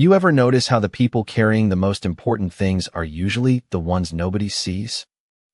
You ever notice how the people carrying the most important things are usually the ones nobody sees?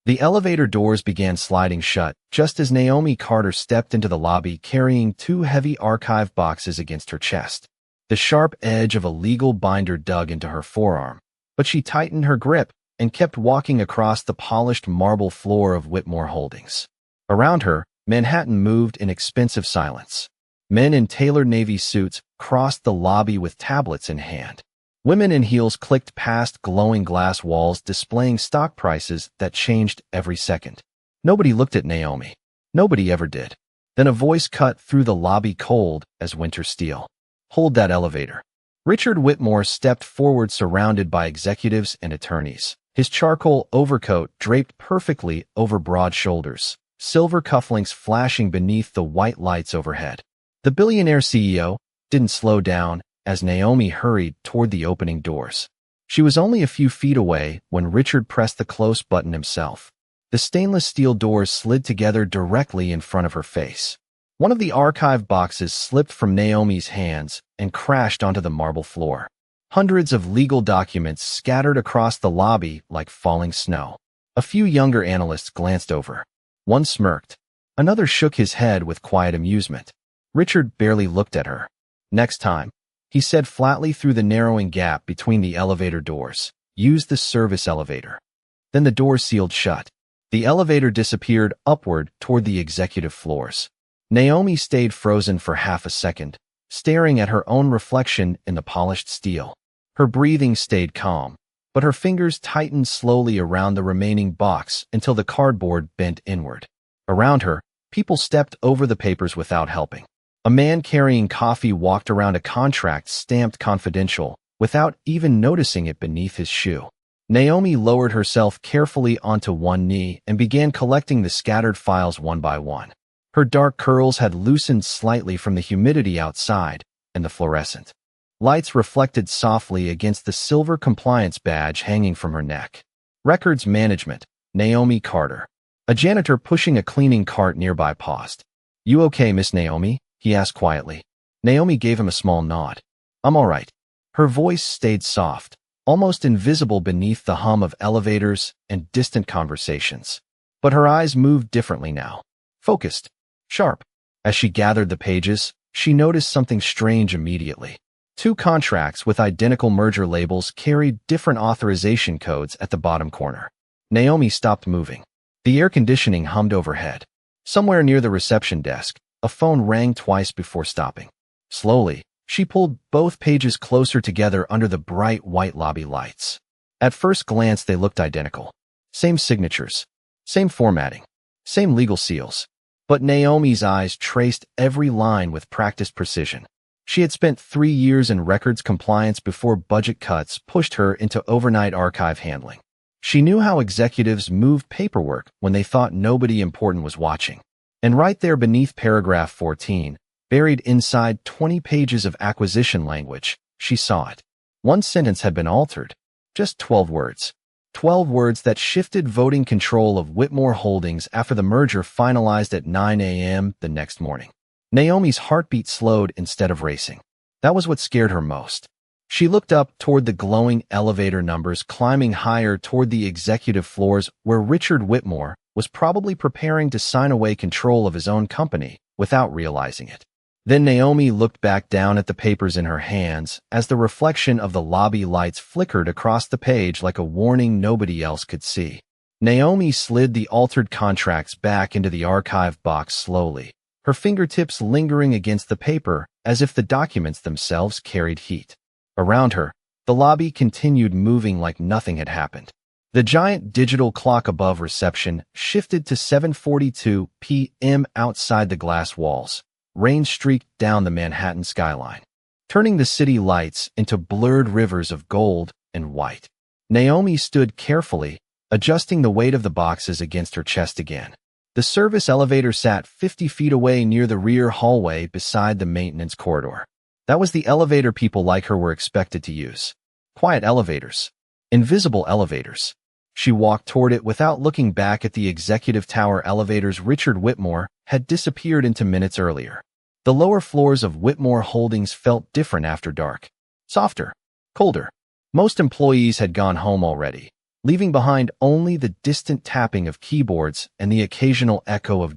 The elevator doors began sliding shut just as Naomi Carter stepped into the lobby carrying two heavy archive boxes against her chest. The sharp edge of a legal binder dug into her forearm, but she tightened her grip and kept walking across the polished marble floor of Whitmore Holdings. Around her, Manhattan moved in expensive silence. Men in tailored navy suits crossed the lobby with tablets in hand. Women in heels clicked past glowing glass walls displaying stock prices that changed every second. Nobody looked at Naomi. Nobody ever did. Then a voice cut through the lobby cold as winter steel. "Hold that elevator." Richard Whitmore stepped forward surrounded by executives and attorneys. His charcoal overcoat draped perfectly over broad shoulders, silver cufflinks flashing beneath the white lights overhead. The billionaire CEO didn't slow down as Naomi hurried toward the opening doors. She was only a few feet away when Richard pressed the close button himself. The stainless steel doors slid together directly in front of her face. One of the archive boxes slipped from Naomi's hands and crashed onto the marble floor. Hundreds of legal documents scattered across the lobby like falling snow. A few younger analysts glanced over. One smirked. Another shook his head with quiet amusement. Richard barely looked at her. "Next time," he said flatly through the narrowing gap between the elevator doors, "use the service elevator." Then the door sealed shut. The elevator disappeared upward toward the executive floors. Naomi stayed frozen for half a second, staring at her own reflection in the polished steel. Her breathing stayed calm, but her fingers tightened slowly around the remaining box until the cardboard bent inward. Around her, people stepped over the papers without helping. A man carrying coffee walked around a contract stamped confidential without even noticing it beneath his shoe. Naomi lowered herself carefully onto one knee and began collecting the scattered files one by one. Her dark curls had loosened slightly from the humidity outside and the fluorescent lights reflected softly against the silver compliance badge hanging from her neck. Records Management, Naomi Carter. A janitor pushing a cleaning cart nearby paused. "You okay, Miss Naomi?" he asked quietly. Naomi gave him a small nod. "I'm all right." Her voice stayed soft, almost invisible beneath the hum of elevators and distant conversations. But her eyes moved differently now. Focused. Sharp. As she gathered the pages, she noticed something strange immediately. Two contracts with identical merger labels carried different authorization codes at the bottom corner. Naomi stopped moving. The air conditioning hummed overhead. Somewhere near the reception desk, a phone rang twice before stopping. Slowly, she pulled both pages closer together under the bright white lobby lights. At first glance, they looked identical. Same signatures, same formatting, same legal seals. But Naomi's eyes traced every line with practiced precision. She had spent 3 years in records compliance before budget cuts pushed her into overnight archive handling. She knew how executives moved paperwork when they thought nobody important was watching. And right there beneath paragraph 14, buried inside 20 pages of acquisition language, she saw it. One sentence had been altered. Just 12 words. 12 words that shifted voting control of Whitmore Holdings after the merger finalized at 9 a.m. the next morning. Naomi's heartbeat slowed instead of racing. That was what scared her most. She looked up toward the glowing elevator numbers climbing higher toward the executive floors where Richard Whitmore was probably preparing to sign away control of his own company without realizing it. Then Naomi looked back down at the papers in her hands as the reflection of the lobby lights flickered across the page like a warning nobody else could see. Naomi slid the altered contracts back into the archive box slowly, her fingertips lingering against the paper as if the documents themselves carried heat. Around her, the lobby continued moving like nothing had happened. The giant digital clock above reception shifted to 7:42 p.m. outside the glass walls. Rain streaked down the Manhattan skyline, turning the city lights into blurred rivers of gold and white. Naomi stood carefully, adjusting the weight of the boxes against her chest again. The service elevator sat 50 feet away near the rear hallway beside the maintenance corridor. That was the elevator people like her were expected to use. Quiet elevators. Invisible elevators. She walked toward it without looking back at the executive tower elevators Richard Whitmore had disappeared into minutes earlier. The lower floors of Whitmore Holdings felt different after dark. Softer. colder. Most employees had gone home already, leaving behind only the distant tapping of keyboards and the occasional echo of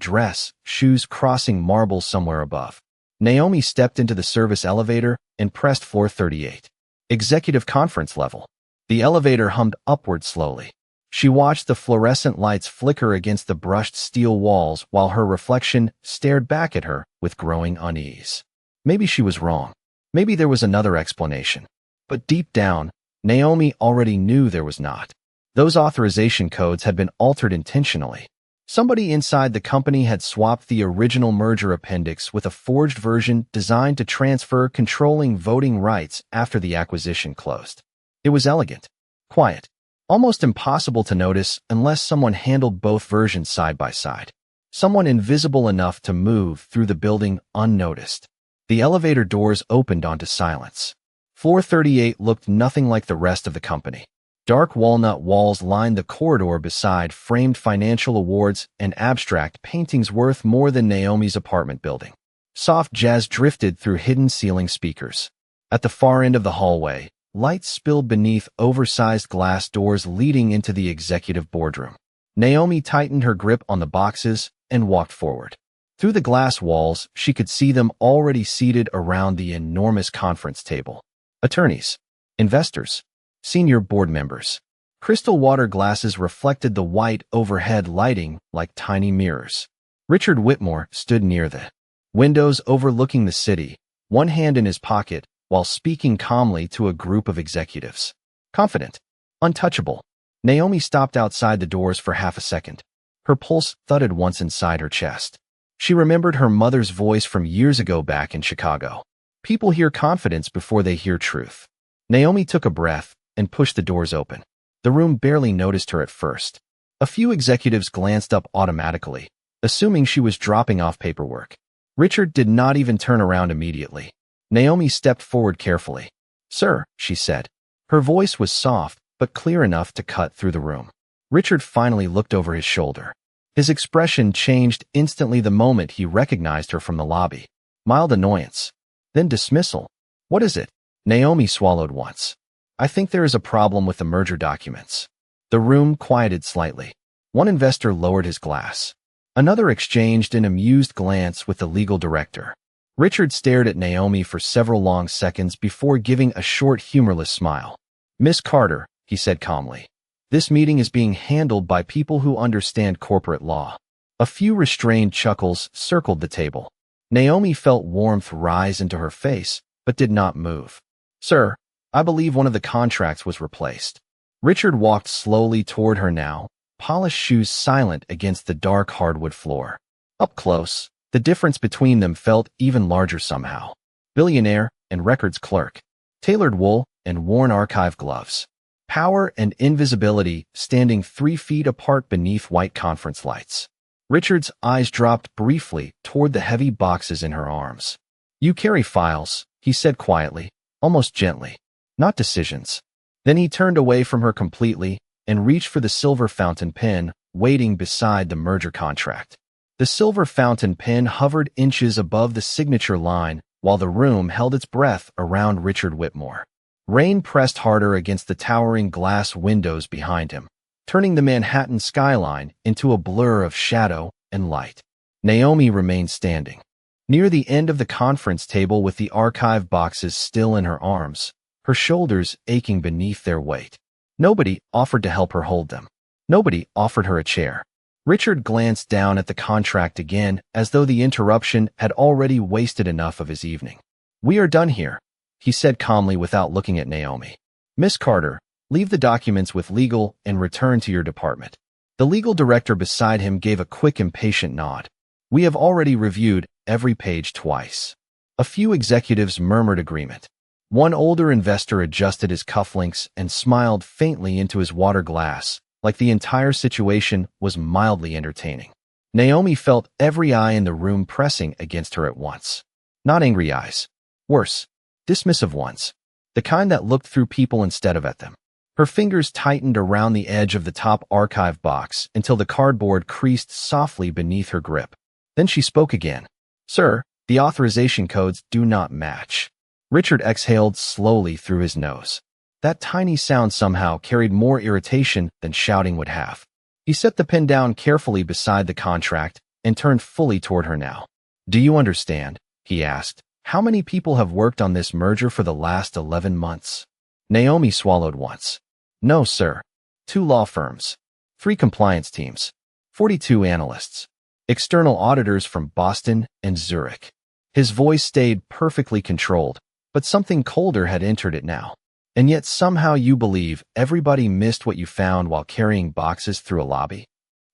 shoes crossing marble somewhere above. Naomi stepped into the service elevator and pressed floor 38. Executive conference level. The elevator hummed upward slowly. She watched the fluorescent lights flicker against the brushed steel walls while her reflection stared back at her with growing unease. Maybe she was wrong. Maybe there was another explanation. But deep down, Naomi already knew there was not. Those authorization codes had been altered intentionally. Somebody inside the company had swapped the original merger appendix with a forged version designed to transfer controlling voting rights after the acquisition closed. It was elegant, quiet, almost impossible to notice unless someone handled both versions side by side. Someone invisible enough to move through the building unnoticed. The elevator doors opened onto silence. Floor 38 looked nothing like the rest of the company. Dark walnut walls lined the corridor beside framed financial awards and abstract paintings worth more than Naomi's apartment building. Soft jazz drifted through hidden ceiling speakers. At the far end of the hallway, lights spilled beneath oversized glass doors leading into the executive boardroom. Naomi tightened her grip on the boxes and walked forward. Through the glass walls, she could see them already seated around the enormous conference table. Attorneys, investors, senior board members. Crystal water glasses reflected the white overhead lighting like tiny mirrors. Richard Whitmore stood near the windows overlooking the city, one hand in his pocket, while speaking calmly to a group of executives. Confident, untouchable. Naomi stopped outside the doors for half a second. Her pulse thudded once inside her chest. She remembered her mother's voice from years ago back in Chicago. People hear confidence before they hear truth. Naomi took a breath and pushed the doors open. The room barely noticed her at first. A few executives glanced up automatically, assuming she was dropping off paperwork. Richard did not even turn around immediately. Naomi stepped forward carefully. "Sir," she said. Her voice was soft, but clear enough to cut through the room. Richard finally looked over his shoulder. His expression changed instantly the moment he recognized her from the lobby. Mild annoyance. Then dismissal. "What is it?" Naomi swallowed once. "I think there is a problem with the merger documents." The room quieted slightly. One investor lowered his glass. Another exchanged an amused glance with the legal director. Richard stared at Naomi for several long seconds before giving a short, humorless smile. "Miss Carter," he said calmly, "this meeting is being handled by people who understand corporate law." A few restrained chuckles circled the table. Naomi felt warmth rise into her face, but did not move. "Sir, I believe one of the contracts was replaced." Richard walked slowly toward her now, polished shoes silent against the dark hardwood floor. Up close, the difference between them felt even larger somehow. Billionaire and records clerk. Tailored wool and worn archive gloves. Power and invisibility standing 3 feet apart beneath white conference lights. Richard's eyes dropped briefly toward the heavy boxes in her arms. "You carry files," he said quietly, almost gently. "Not decisions." Then he turned away from her completely and reached for the silver fountain pen waiting beside the merger contract. The silver fountain pen hovered inches above the signature line while the room held its breath around Richard Whitmore. Rain pressed harder against the towering glass windows behind him, turning the Manhattan skyline into a blur of shadow and light. Naomi remained standing. Near the end of the conference table with the archive boxes still in her arms, her shoulders aching beneath their weight. Nobody offered to help her hold them. Nobody offered her a chair. Richard glanced down at the contract again as though the interruption had already wasted enough of his evening. "We are done here," he said calmly without looking at Naomi. "Miss Carter, leave the documents with legal and return to your department." The legal director beside him gave a quick, impatient nod. "We have already reviewed every page twice." A few executives murmured agreement. One older investor adjusted his cufflinks and smiled faintly into his water glass, like the entire situation was mildly entertaining. Naomi felt every eye in the room pressing against her at once. Not angry eyes. Worse, dismissive ones. The kind that looked through people instead of at them. Her fingers tightened around the edge of the top archive box until the cardboard creased softly beneath her grip. Then she spoke again. "Sir, the authorization codes do not match." Richard exhaled slowly through his nose. That tiny sound somehow carried more irritation than shouting would have. He set the pen down carefully beside the contract and turned fully toward her now. "Do you understand?" he asked. "How many people have worked on this merger for the last 11 months? Naomi swallowed once. "No, sir. 2 law firms. 3 compliance teams. 42 analysts. External auditors from Boston and Zurich." His voice stayed perfectly controlled, but something colder had entered it now. "And yet somehow you believe everybody missed what you found while carrying boxes through a lobby?"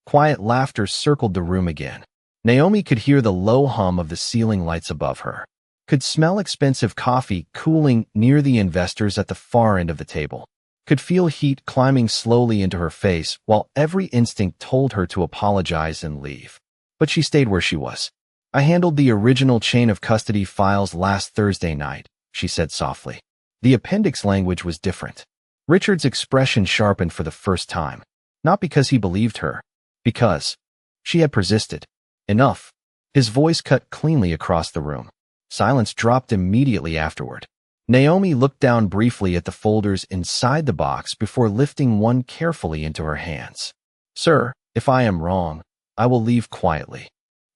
Quiet laughter circled the room again. Naomi could hear the low hum of the ceiling lights above her, could smell expensive coffee cooling near the investors at the far end of the table, could feel heat climbing slowly into her face while every instinct told her to apologize and leave. But she stayed where she was. "I handled the original chain of custody files last Thursday night," she said softly. The appendix language was different. Richard's expression sharpened for the first time, not because he believed her, because she had persisted. "Enough." His voice cut cleanly across the room. Silence dropped immediately afterward. Naomi looked down briefly at the folders inside the box before lifting one carefully into her hands. "Sir, if I am wrong, I will leave quietly."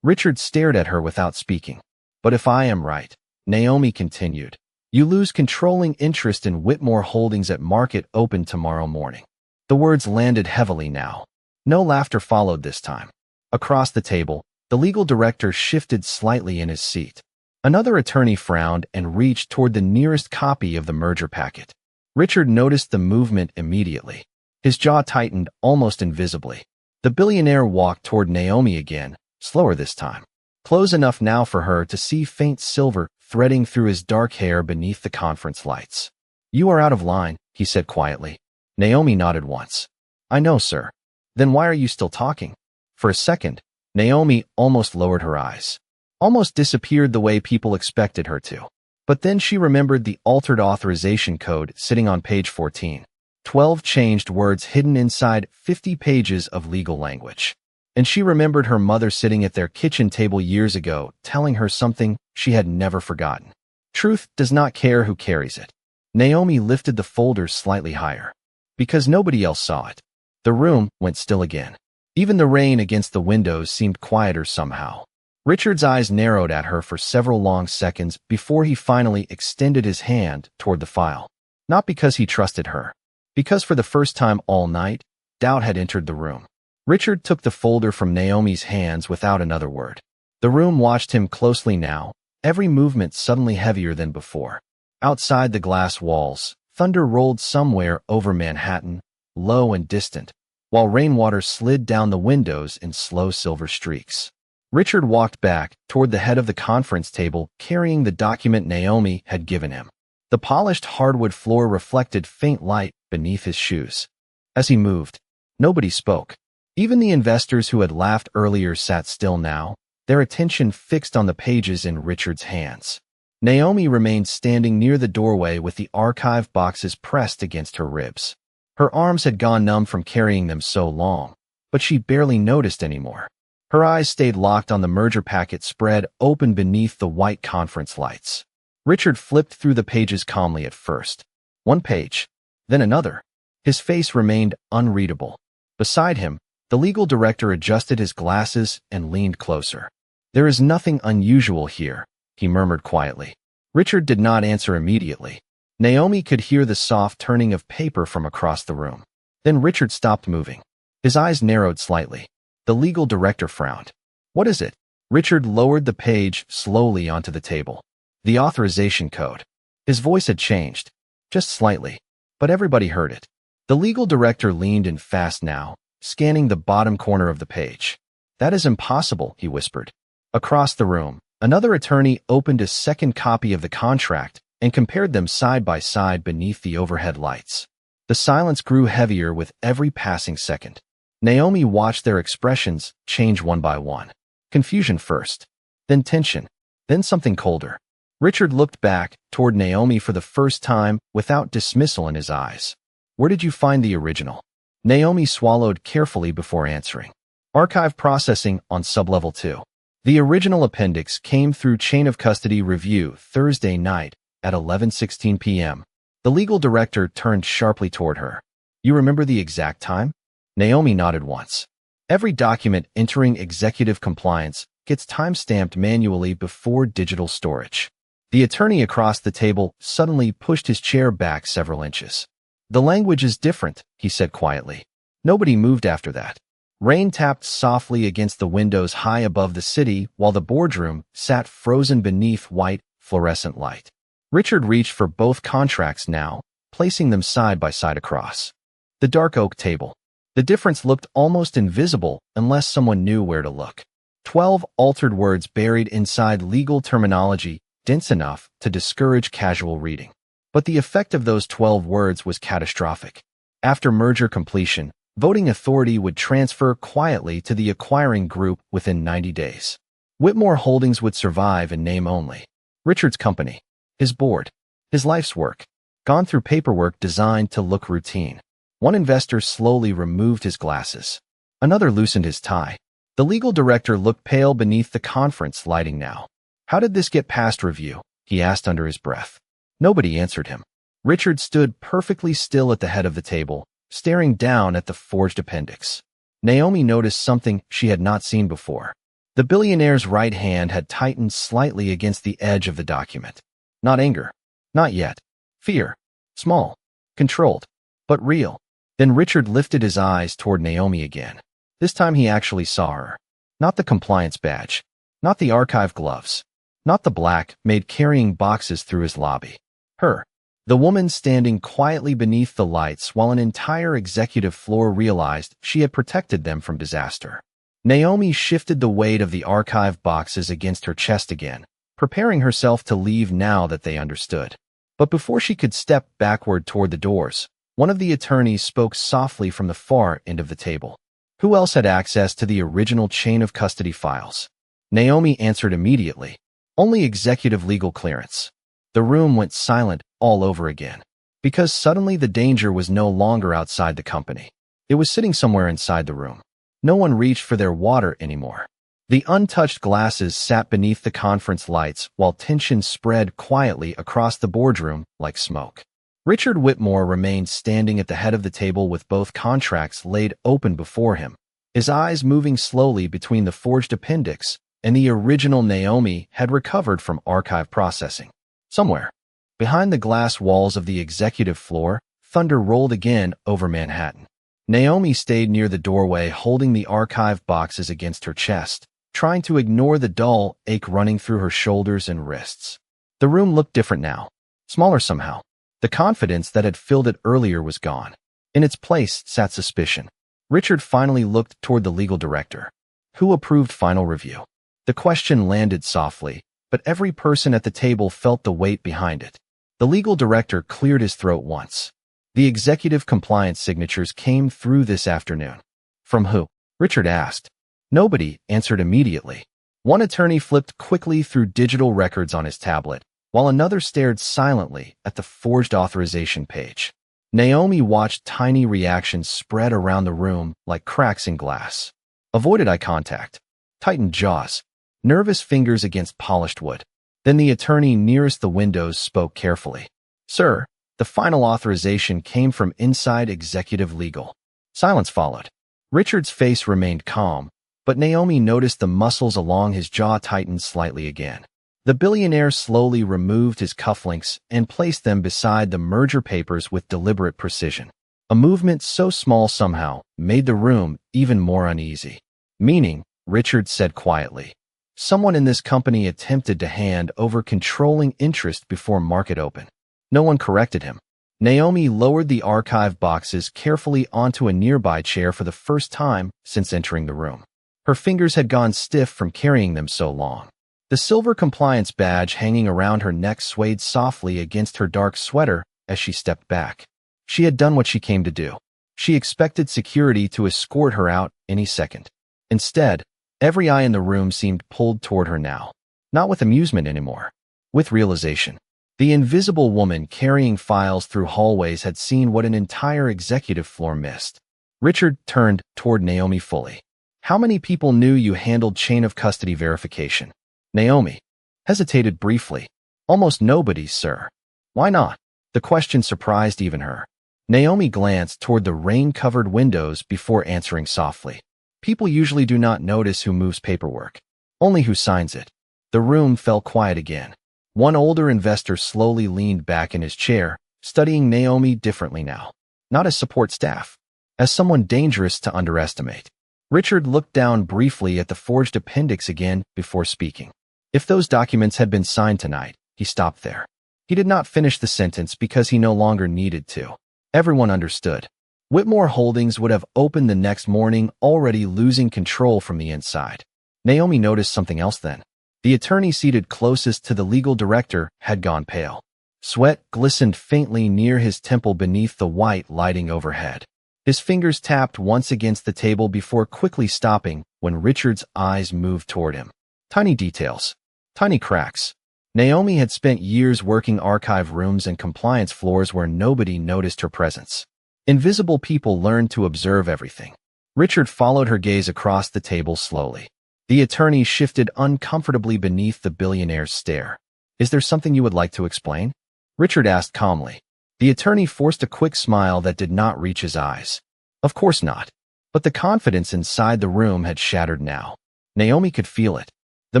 Richard stared at her without speaking. "But if I am right," Naomi continued, "you lose controlling interest in Whitmore Holdings at market open tomorrow morning." The words landed heavily now. No laughter followed this time. Across the table, the legal director shifted slightly in his seat. Another attorney frowned and reached toward the nearest copy of the merger packet. Richard noticed the movement immediately. His jaw tightened almost invisibly. The billionaire walked toward Naomi again, slower this time. Close enough now for her to see faint silver threading through his dark hair beneath the conference lights. "You are out of line," he said quietly. Naomi nodded once. "I know, sir." "Then why are you still talking?" For a second, Naomi almost lowered her eyes. Almost disappeared the way people expected her to. But then she remembered the altered authorization code sitting on page 14. 12 changed words hidden inside 50 pages of legal language. And she remembered her mother sitting at their kitchen table years ago, telling her something she had never forgotten. Truth does not care who carries it. Naomi lifted the folders slightly higher. Because nobody else saw it. The room went still again. Even the rain against the windows seemed quieter somehow. Richard's eyes narrowed at her for several long seconds before he finally extended his hand toward the file. Not because he trusted her. Because for the first time all night, doubt had entered the room. Richard took the folder from Naomi's hands without another word. The room watched him closely now, every movement suddenly heavier than before. Outside the glass walls, thunder rolled somewhere over Manhattan, low and distant, while rainwater slid down the windows in slow silver streaks. Richard walked back toward the head of the conference table, carrying the document Naomi had given him. The polished hardwood floor reflected faint light beneath his shoes. As he moved, nobody spoke. Even the investors who had laughed earlier sat still now, their attention fixed on the pages in Richard's hands. Naomi remained standing near the doorway with the archive boxes pressed against her ribs. Her arms had gone numb from carrying them so long, but she barely noticed anymore. Her eyes stayed locked on the merger packet spread open beneath the white conference lights. Richard flipped through the pages calmly at first. One page, then another. His face remained unreadable. Beside him, the legal director adjusted his glasses and leaned closer. "There is nothing unusual here," he murmured quietly. Richard did not answer immediately. Naomi could hear the soft turning of paper from across the room. Then Richard stopped moving. His eyes narrowed slightly. The legal director frowned. "What is it?" Richard lowered the page slowly onto the table. "The authorization code." His voice had changed, just slightly, but everybody heard it. The legal director leaned in fast now, scanning the bottom corner of the page. "That is impossible," he whispered. Across the room, another attorney opened a second copy of the contract and compared them side by side beneath the overhead lights. The silence grew heavier with every passing second. Naomi watched their expressions change one by one. Confusion first, then tension, then something colder. Richard looked back toward Naomi for the first time without dismissal in his eyes. "Where did you find the original?" Naomi swallowed carefully before answering. "Archive processing on sublevel 2. The original appendix came through chain of custody review Thursday night at 11:16 p.m. The legal director turned sharply toward her. You remember the exact time? Naomi nodded once. Every document entering executive compliance gets time-stamped manually before digital storage. The attorney across the table suddenly pushed his chair back several inches. The language is different, he said quietly. Nobody moved after that. Rain tapped softly against the windows high above the city while the boardroom sat frozen beneath white, fluorescent light. Richard reached for both contracts now, placing them side by side across the dark oak table. The difference looked almost invisible unless someone knew where to look. 12 altered words buried inside legal terminology, dense enough to discourage casual reading. But the effect of those 12 words was catastrophic. After merger completion, voting authority would transfer quietly to the acquiring group within 90 days. Whitmore Holdings would survive in name only. Richard's company, his board, his life's work, gone through paperwork designed to look routine. One investor slowly removed his glasses. Another loosened his tie. The legal director looked pale beneath the conference lighting now. How did this get past review? He asked under his breath. Nobody answered him. Richard stood perfectly still at the head of the table, staring down at the forged appendix. Naomi noticed something she had not seen before. The billionaire's right hand had tightened slightly against the edge of the document. Not anger. Not yet. Fear. Small. Controlled. But real. Then Richard lifted his eyes toward Naomi again. This time he actually saw her. Not the compliance badge. Not the archive gloves. Not the black Maid carrying boxes through his lobby. Her. The woman standing quietly beneath the lights while an entire executive floor realized she had protected them from disaster. Naomi shifted the weight of the archive boxes against her chest again, preparing herself to leave now that they understood. But before she could step backward toward the doors, one of the attorneys spoke softly from the far end of the table. Who else had access to the original chain of custody files? Naomi answered immediately. Only executive legal clearance. The room went silent all over again. Because suddenly the danger was no longer outside the company. It was sitting somewhere inside the room. No one reached for their water anymore. The untouched glasses sat beneath the conference lights while tension spread quietly across the boardroom like smoke. Richard Whitmore remained standing at the head of the table with both contracts laid open before him, his eyes moving slowly between the forged appendix and the original Naomi had recovered from archive processing. Somewhere, behind the glass walls of the executive floor, thunder rolled again over Manhattan. Naomi stayed near the doorway holding the archive boxes against her chest, trying to ignore the dull ache running through her shoulders and wrists. The room looked different now, smaller somehow. The confidence that had filled it earlier was gone. In its place sat suspicion. Richard finally looked toward the legal director. Who approved final review? The question landed softly, but every person at the table felt the weight behind it. The legal director cleared his throat once. The executive compliance signatures came through this afternoon. From who? Richard asked. Nobody answered immediately. One attorney flipped quickly through digital records on his tablet, while another stared silently at the forged authorization page. Naomi watched tiny reactions spread around the room like cracks in glass. Avoided eye contact. Tightened jaws. Nervous fingers against polished wood. Then the attorney nearest the windows spoke carefully. Sir, the final authorization came from inside executive legal. Silence followed. Richard's face remained calm, but Naomi noticed the muscles along his jaw tighten slightly again. The billionaire slowly removed his cufflinks and placed them beside the merger papers with deliberate precision. A movement so small somehow made the room even more uneasy. Meaning, Richard said quietly, someone in this company attempted to hand over controlling interest before market open. No one corrected him. Naomi lowered the archive boxes carefully onto a nearby chair for the first time since entering the room. Her fingers had gone stiff from carrying them so long. The silver compliance badge hanging around her neck swayed softly against her dark sweater as she stepped back. She had done what she came to do. She expected security to escort her out any second. Instead, every eye in the room seemed pulled toward her now. Not with amusement anymore. With realization. The invisible woman carrying files through hallways had seen what an entire executive floor missed. Richard turned toward Naomi fully. How many people knew you handled chain of custody verification? Naomi hesitated briefly. Almost nobody, sir. Why not? The question surprised even her. Naomi glanced toward the rain-covered windows before answering softly. People usually do not notice who moves paperwork, only who signs it. The room fell quiet again. One older investor slowly leaned back in his chair, studying Naomi differently now. Not as support staff, as someone dangerous to underestimate. Richard looked down briefly at the forged appendix again before speaking. If those documents had been signed tonight, he stopped there. He did not finish the sentence because he no longer needed to. Everyone understood. Whitmore Holdings would have opened the next morning, already losing control from the inside. Naomi noticed something else then. The attorney seated closest to the legal director had gone pale. Sweat glistened faintly near his temple beneath the white lighting overhead. His fingers tapped once against the table before quickly stopping when Richard's eyes moved toward him. Tiny details. Tiny cracks. Naomi had spent years working archive rooms and compliance floors where nobody noticed her presence. Invisible people learned to observe everything. Richard followed her gaze across the table slowly. The attorney shifted uncomfortably beneath the billionaire's stare. Is there something you would like to explain? Richard asked calmly. The attorney forced a quick smile that did not reach his eyes. Of course not. But the confidence inside the room had shattered now. Naomi could feel it. The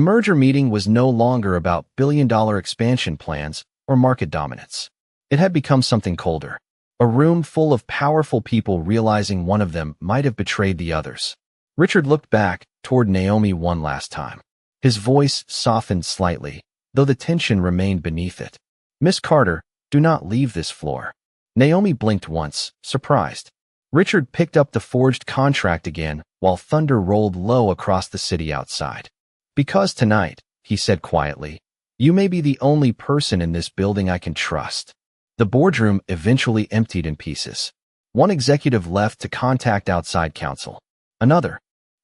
merger meeting was no longer about billion-dollar expansion plans or market dominance. It had become something colder. A room full of powerful people realizing one of them might have betrayed the others. Richard looked back toward Naomi one last time. His voice softened slightly, though the tension remained beneath it. Miss Carter, do not leave this floor. Naomi blinked once, surprised. Richard picked up the forged contract again while thunder rolled low across the city outside. Because tonight, he said quietly, you may be the only person in this building I can trust. The boardroom eventually emptied in pieces. One executive left to contact outside counsel. Another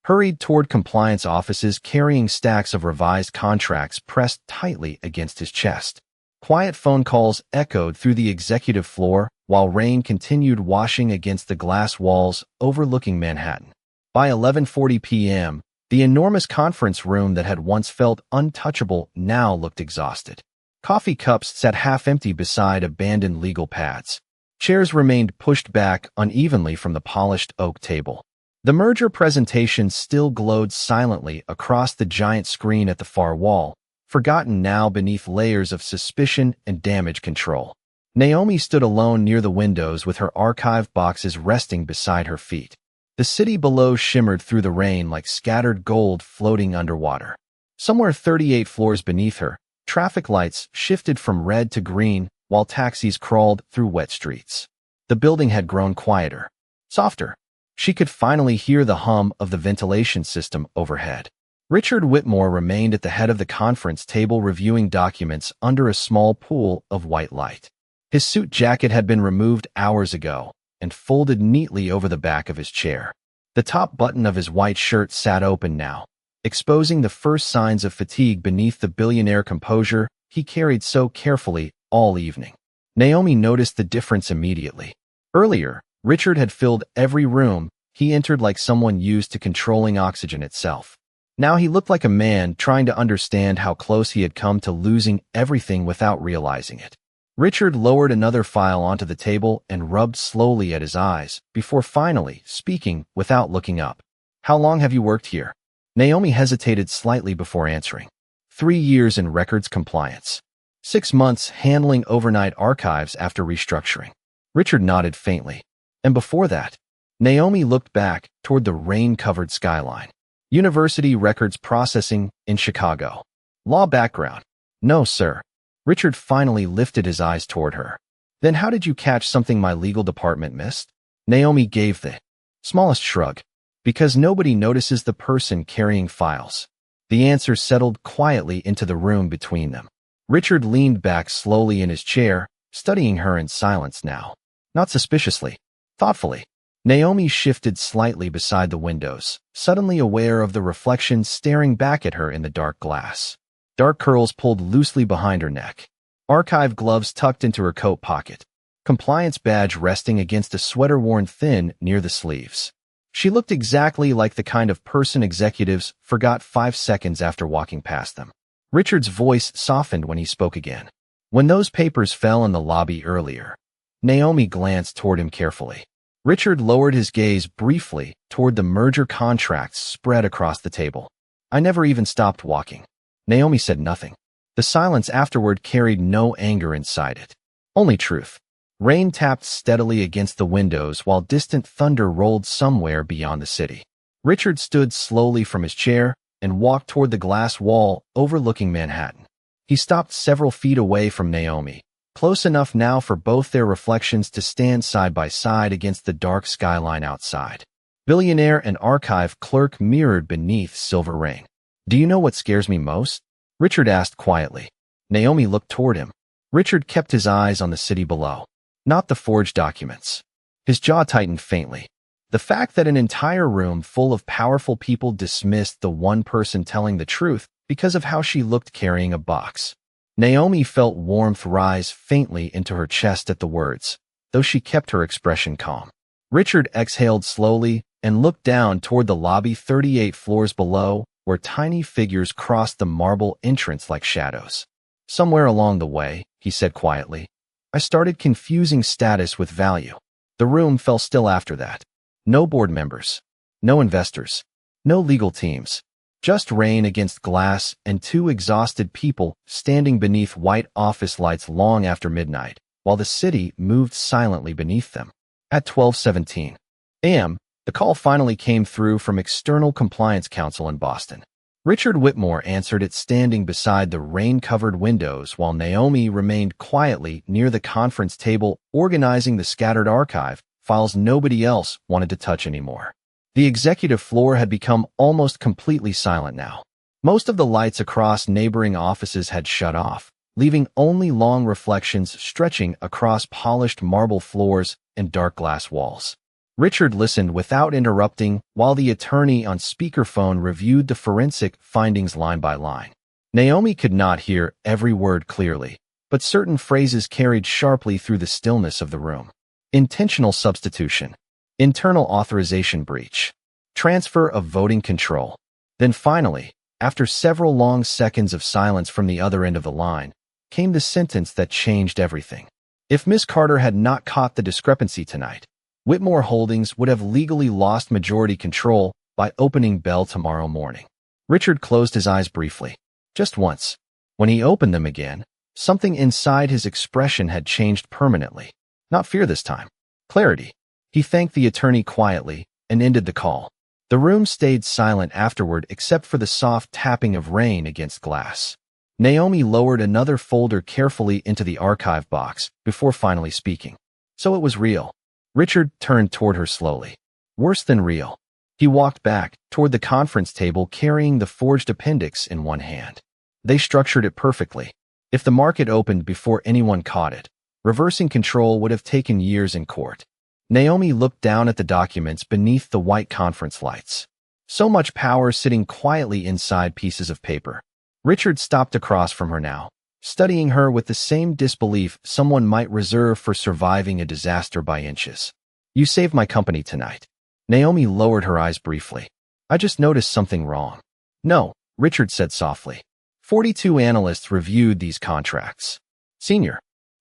hurried toward compliance offices carrying stacks of revised contracts pressed tightly against his chest. Quiet phone calls echoed through the executive floor while rain continued washing against the glass walls overlooking Manhattan. By 11:40 p.m., the enormous conference room that had once felt untouchable now looked exhausted. Coffee cups sat half-empty beside abandoned legal pads. Chairs remained pushed back unevenly from the polished oak table. The merger presentation still glowed silently across the giant screen at the far wall, forgotten now beneath layers of suspicion and damage control. Naomi stood alone near the windows with her archive boxes resting beside her feet. The city below shimmered through the rain like scattered gold floating underwater. Somewhere 38 floors beneath her, traffic lights shifted from red to green while taxis crawled through wet streets. The building had grown quieter, softer. She could finally hear the hum of the ventilation system overhead. Richard Whitmore remained at the head of the conference table reviewing documents under a small pool of white light. His suit jacket had been removed hours ago and folded neatly over the back of his chair. The top button of his white shirt sat open now, exposing the first signs of fatigue beneath the billionaire composure he carried so carefully all evening. Naomi noticed the difference immediately. Earlier, Richard had filled every room he entered like someone used to controlling oxygen itself. Now he looked like a man trying to understand how close he had come to losing everything without realizing it. Richard lowered another file onto the table and rubbed slowly at his eyes before finally speaking without looking up. How long have you worked here? Naomi hesitated slightly before answering. 3 years in records compliance. 6 months handling overnight archives after restructuring. Richard nodded faintly. And before that, Naomi looked back toward the rain-covered skyline. University records processing in Chicago. Law background. No, sir. Richard finally lifted his eyes toward her. Then how did you catch something my legal department missed? Naomi gave the smallest shrug. Because nobody notices the person carrying files. The answer settled quietly into the room between them. Richard leaned back slowly in his chair, studying her in silence now. Not suspiciously, thoughtfully. Naomi shifted slightly beside the windows, suddenly aware of the reflection staring back at her in the dark glass. Dark curls pulled loosely behind her neck. Archive gloves tucked into her coat pocket. Compliance badge resting against a sweater worn thin near the sleeves. She looked exactly like the kind of person executives forgot 5 seconds after walking past them. Richard's voice softened when he spoke again. When those papers fell in the lobby earlier, Naomi glanced toward him carefully. Richard lowered his gaze briefly toward the merger contracts spread across the table. I never even stopped walking. Naomi said nothing. The silence afterward carried no anger inside it, only truth. Rain tapped steadily against the windows while distant thunder rolled somewhere beyond the city. Richard stood slowly from his chair and walked toward the glass wall overlooking Manhattan. He stopped several feet away from Naomi, close enough now for both their reflections to stand side by side against the dark skyline outside. Billionaire and archive clerk mirrored beneath silver rain. Do you know what scares me most? Richard asked quietly. Naomi looked toward him. Richard kept his eyes on the city below, not the forged documents. His jaw tightened faintly. The fact that an entire room full of powerful people dismissed the one person telling the truth because of how she looked carrying a box. Naomi felt warmth rise faintly into her chest at the words, though she kept her expression calm. Richard exhaled slowly and looked down toward the lobby 38 floors below, where tiny figures crossed the marble entrance like shadows. Somewhere along the way, he said quietly, I started confusing status with value. The room fell still after that. No board members, no investors, no legal teams. Just rain against glass and two exhausted people standing beneath white office lights long after midnight, while the city moved silently beneath them. At 12:17 a.m., the call finally came through from External Compliance Counsel in Boston. Richard Whitmore answered it standing beside the rain-covered windows while Naomi remained quietly near the conference table organizing the scattered archive files nobody else wanted to touch anymore. The executive floor had become almost completely silent now. Most of the lights across neighboring offices had shut off, leaving only long reflections stretching across polished marble floors and dark glass walls. Richard listened without interrupting while the attorney on speakerphone reviewed the forensic findings line by line. Naomi could not hear every word clearly, but certain phrases carried sharply through the stillness of the room. Intentional substitution. Internal authorization breach. Transfer of voting control. Then finally, after several long seconds of silence from the other end of the line, came the sentence that changed everything. If Miss Carter had not caught the discrepancy tonight, Whitmore Holdings would have legally lost majority control by opening bell tomorrow morning. Richard closed his eyes briefly, just once. When he opened them again, something inside his expression had changed permanently. Not fear this time. Clarity. He thanked the attorney quietly and ended the call. The room stayed silent afterward except for the soft tapping of rain against glass. Naomi lowered another folder carefully into the archive box before finally speaking. So it was real. Richard turned toward her slowly. Worse than real. He walked back toward the conference table carrying the forged appendix in one hand. They structured it perfectly. If the market opened before anyone caught it, reversing control would have taken years in court. Naomi looked down at the documents beneath the white conference lights. So much power sitting quietly inside pieces of paper. Richard stopped across from her now, studying her with the same disbelief someone might reserve for surviving a disaster by inches. You saved my company tonight. Naomi lowered her eyes briefly. I just noticed something wrong. No, Richard said softly. 42 analysts reviewed these contracts. Senior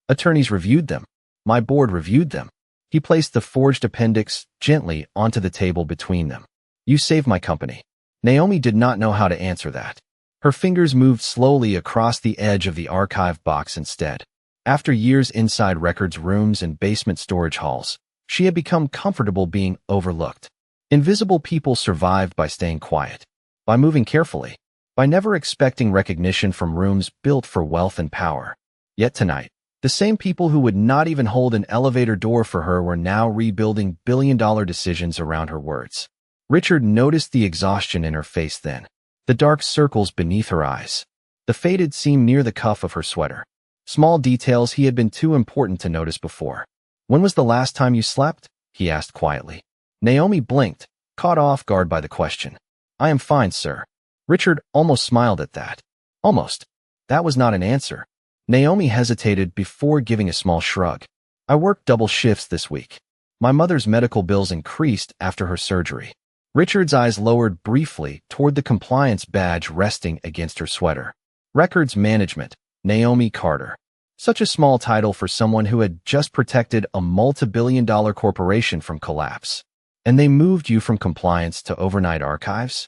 attorneys reviewed them. My board reviewed them. He placed the forged appendix gently onto the table between them. You saved my company. Naomi did not know how to answer that. Her fingers moved slowly across the edge of the archive box instead. After years inside records rooms and basement storage halls, she had become comfortable being overlooked. Invisible people survived by staying quiet, by moving carefully, by never expecting recognition from rooms built for wealth and power. Yet tonight, the same people who would not even hold an elevator door for her were now rebuilding billion-dollar decisions around her words. Richard noticed the exhaustion in her face then, the dark circles beneath her eyes, the faded seam near the cuff of her sweater. Small details he had been too important to notice before. When was the last time you slept? He asked quietly. Naomi blinked, caught off guard by the question. I am fine, sir. Richard almost smiled at that. Almost. That was not an answer. Naomi hesitated before giving a small shrug. I worked double shifts this week. My mother's medical bills increased after her surgery. Richard's eyes lowered briefly toward the compliance badge resting against her sweater. Records management, Naomi Carter. Such a small title for someone who had just protected a multi-billion-dollar corporation from collapse. And they moved you from compliance to overnight archives?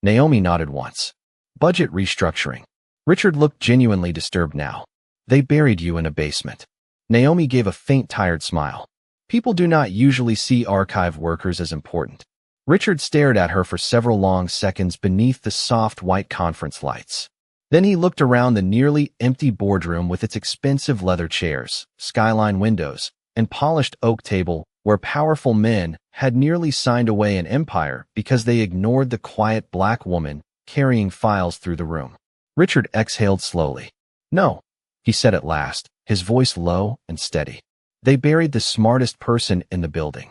Naomi nodded once. Budget restructuring. Richard looked genuinely disturbed now. They buried you in a basement. Naomi gave a faint, tired smile. People do not usually see archive workers as important. Richard stared at her for several long seconds beneath the soft white conference lights. Then he looked around the nearly empty boardroom with its expensive leather chairs, skyline windows, and polished oak table where powerful men had nearly signed away an empire because they ignored the quiet black woman carrying files through the room. Richard exhaled slowly. No, he said at last, his voice low and steady. They buried the smartest person in the building.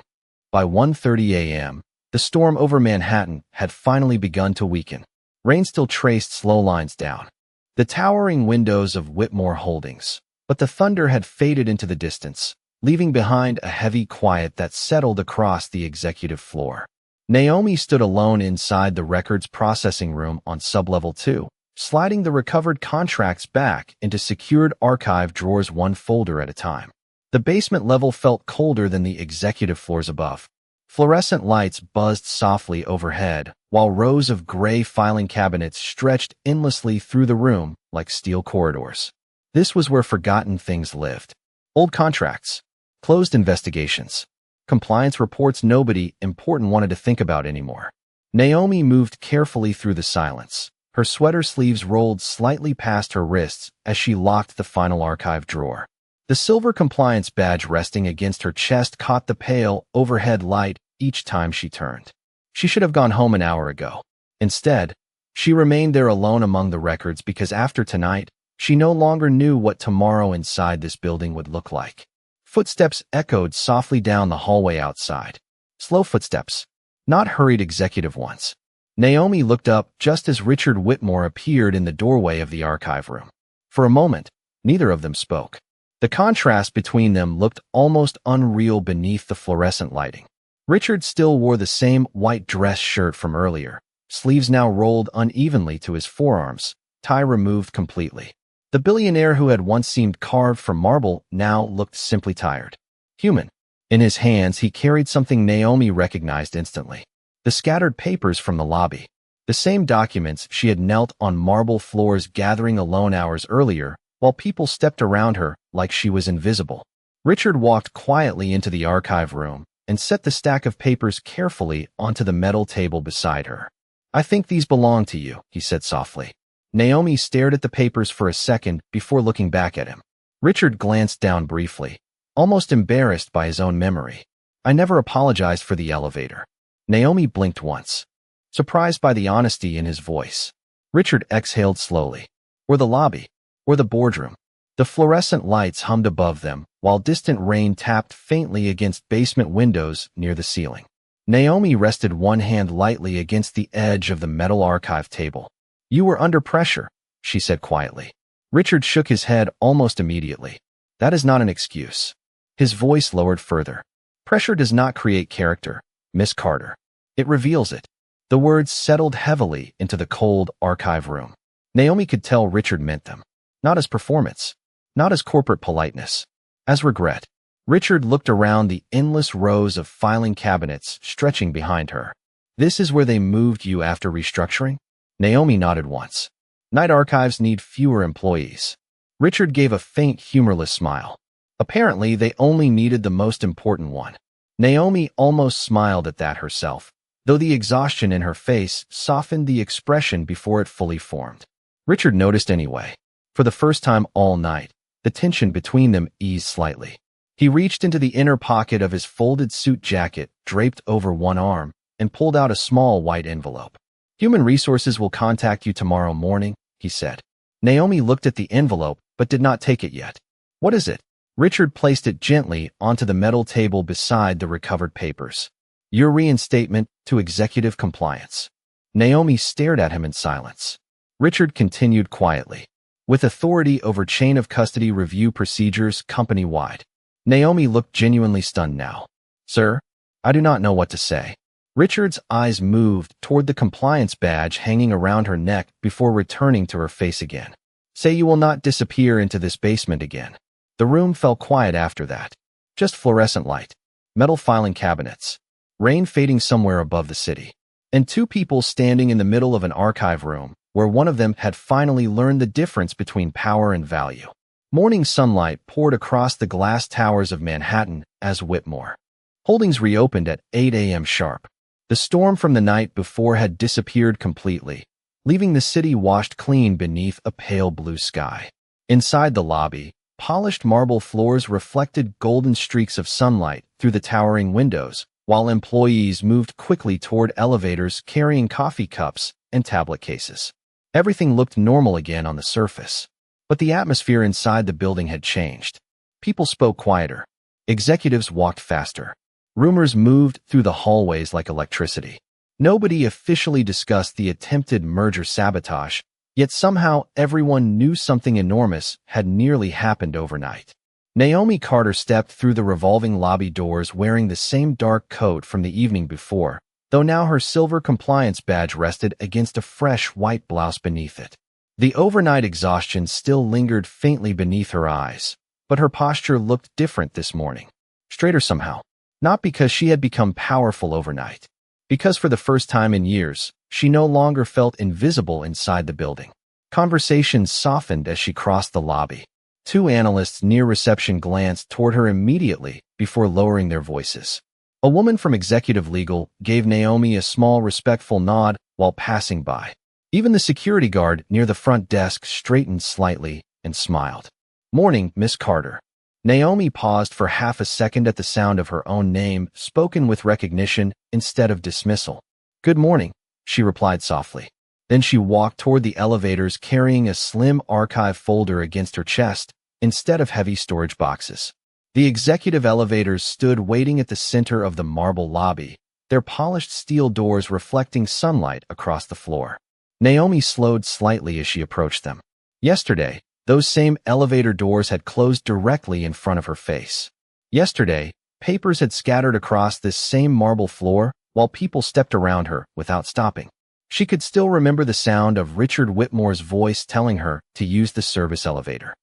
By 1:30 a.m., the storm over Manhattan had finally begun to weaken. Rain still traced slow lines down the towering windows of Whitmore Holdings, but the thunder had faded into the distance, leaving behind a heavy quiet that settled across the executive floor. Naomi stood alone inside the records processing room on sublevel 2, sliding the recovered contracts back into secured archive drawers one folder at a time. The basement level felt colder than the executive floors above. Fluorescent lights buzzed softly overhead, while rows of gray filing cabinets stretched endlessly through the room like steel corridors. This was where forgotten things lived. Old contracts, closed investigations, compliance reports nobody important wanted to think about anymore. Naomi moved carefully through the silence. Her sweater sleeves rolled slightly past her wrists as she locked the final archive drawer. The silver compliance badge resting against her chest caught the pale, overhead light each time she turned. She should have gone home an hour ago. Instead, she remained there alone among the records because after tonight, she no longer knew what tomorrow inside this building would look like. Footsteps echoed softly down the hallway outside. Slow footsteps, not hurried executive ones. Naomi looked up just as Richard Whitmore appeared in the doorway of the archive room. For a moment, neither of them spoke. The contrast between them looked almost unreal beneath the fluorescent lighting. Richard still wore the same white dress shirt from earlier, sleeves now rolled unevenly to his forearms, tie removed completely. The billionaire who had once seemed carved from marble now looked simply tired. Human. In his hands, he carried something Naomi recognized instantly. The scattered papers from the lobby. The same documents she had knelt on marble floors gathering alone hours earlier, while people stepped around her like she was invisible. Richard walked quietly into the archive room and set the stack of papers carefully onto the metal table beside her. I think these belong to you, he said softly. Naomi stared at the papers for a second before looking back at him. Richard glanced down briefly, almost embarrassed by his own memory. I never apologized for the elevator. Naomi blinked once, surprised by the honesty in his voice. Richard exhaled slowly. Or the lobby, or the boardroom. The fluorescent lights hummed above them, while distant rain tapped faintly against basement windows near the ceiling. Naomi rested one hand lightly against the edge of the metal archive table. You were under pressure, she said quietly. Richard shook his head almost immediately. That is not an excuse. His voice lowered further. Pressure does not create character, Miss Carter. It reveals it. The words settled heavily into the cold archive room. Naomi could tell Richard meant them. Not as performance, not as corporate politeness, as regret. Richard looked around the endless rows of filing cabinets stretching behind her. This is where they moved you after restructuring? Naomi nodded once. Night archives need fewer employees. Richard gave a faint, humorless smile. Apparently, they only needed the most important one. Naomi almost smiled at that herself, though the exhaustion in her face softened the expression before it fully formed. Richard noticed anyway. For the first time all night, the tension between them eased slightly. He reached into the inner pocket of his folded suit jacket, draped over one arm, and pulled out a small white envelope. Human Resources will contact you tomorrow morning, he said. Naomi looked at the envelope, but did not take it yet. What is it? Richard placed it gently onto the metal table beside the recovered papers. Your reinstatement to executive compliance. Naomi stared at him in silence. Richard continued quietly. With authority over chain of custody review procedures company-wide. Naomi looked genuinely stunned now. Sir, I do not know what to say. Richard's eyes moved toward the compliance badge hanging around her neck before returning to her face again. Say you will not disappear into this basement again. The room fell quiet after that. Just fluorescent light, metal filing cabinets, rain fading somewhere above the city, and two people standing in the middle of an archive room where one of them had finally learned the difference between power and value. Morning sunlight poured across the glass towers of Manhattan as Whitmore Holdings reopened at 8 a.m. sharp. The storm from the night before had disappeared completely, leaving the city washed clean beneath a pale blue sky. Inside the lobby, polished marble floors reflected golden streaks of sunlight through the towering windows, while employees moved quickly toward elevators carrying coffee cups and tablet cases. Everything looked normal again on the surface, but the atmosphere inside the building had changed. People spoke quieter. Executives walked faster. Rumors moved through the hallways like electricity. Nobody officially discussed the attempted merger sabotage, yet somehow everyone knew something enormous had nearly happened overnight. Naomi Carter stepped through the revolving lobby doors wearing the same dark coat from the evening before, though now her silver compliance badge rested against a fresh white blouse beneath it. The overnight exhaustion still lingered faintly beneath her eyes, but her posture looked different this morning. Straighter somehow. Not because she had become powerful overnight. Because for the first time in years, she no longer felt invisible inside the building. Conversations softened as she crossed the lobby. Two analysts near reception glanced toward her immediately before lowering their voices. A woman from executive legal gave Naomi a small respectful nod while passing by. Even the security guard near the front desk straightened slightly and smiled. "Morning, Miss Carter." Naomi paused for half a second at the sound of her own name, spoken with recognition instead of dismissal. "Good morning," she replied softly. Then she walked toward the elevators carrying a slim archive folder against her chest instead of heavy storage boxes. The executive elevators stood waiting at the center of the marble lobby, their polished steel doors reflecting sunlight across the floor. Naomi slowed slightly as she approached them. Yesterday, those same elevator doors had closed directly in front of her face. Yesterday, papers had scattered across this same marble floor while people stepped around her without stopping. She could still remember the sound of Richard Whitmore's voice telling her to use the service elevator.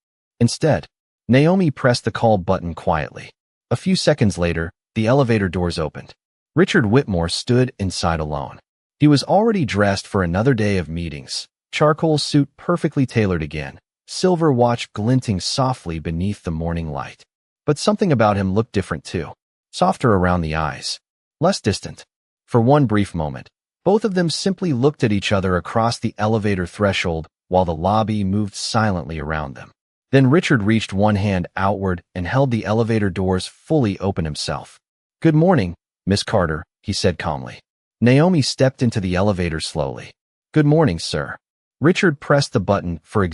Instead, Naomi pressed the call button quietly. A few seconds later, the elevator doors opened. Richard Whitmore stood inside alone. He was already dressed for another day of meetings, charcoal suit perfectly tailored again, silver watch glinting softly beneath the morning light. But something about him looked different too. Softer around the eyes. Less distant. For one brief moment, both of them simply looked at each other across the elevator threshold while the lobby moved silently around them. Then Richard reached one hand outward and held the elevator doors fully open himself. "Good morning, Miss Carter," he said calmly. Naomi stepped into the elevator slowly. "Good morning, sir." Richard pressed the button for